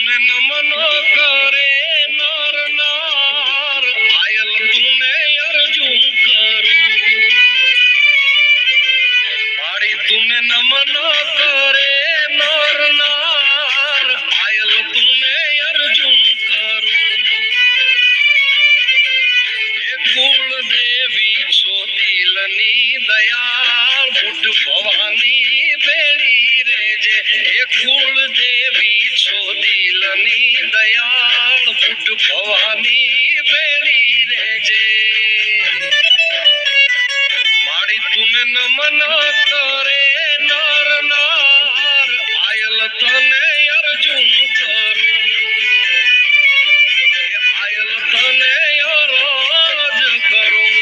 તુને નમનો કરે નર નાર આયલ તુને અરજું કરું મારી તુને નમનો કરે નર નાર આયલ તુને અરજું કરું હે કુળ દેવી છો દિલની દયાળ બુટ ભવાની બેડી રેજે હે કુળ દેવી છો દિલની દયાળ બુટ ભવાની બેડી રેજે મારી તુને નમન કરે નર નાર આયલ તને અરજું કરું આયલ તને અરજ કરું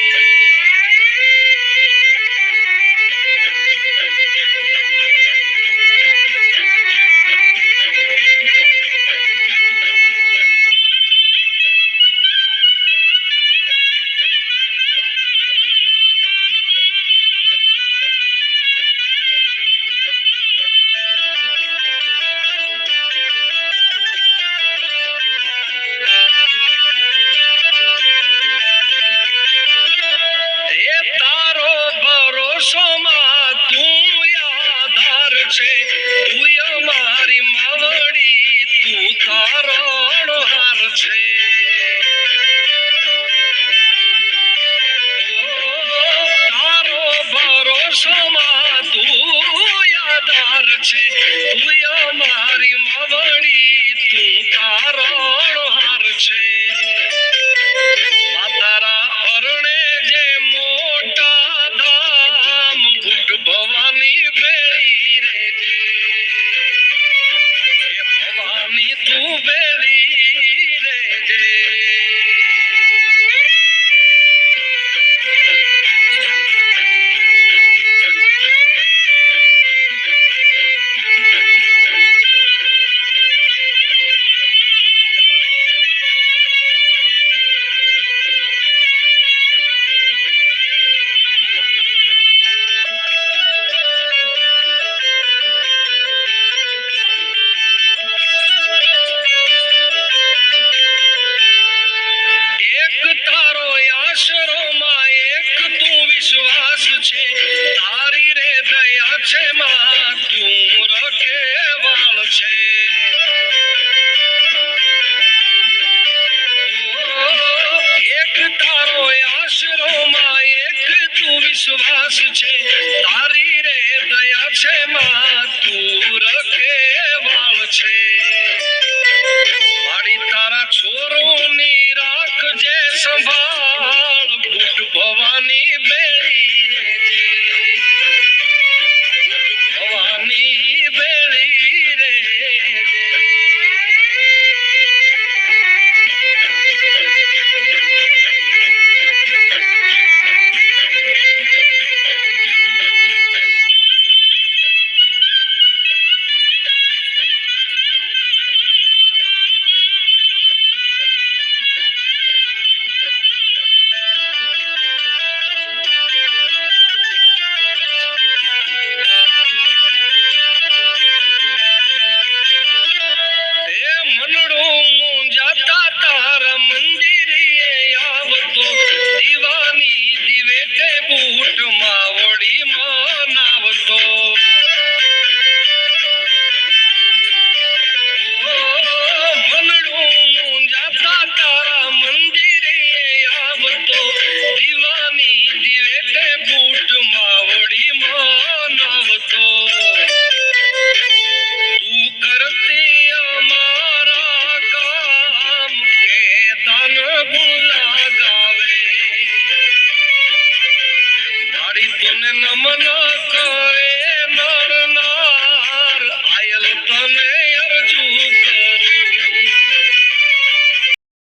વિશ્વાસ છે તારી રે દયા છે માં તું રખેવાળ છે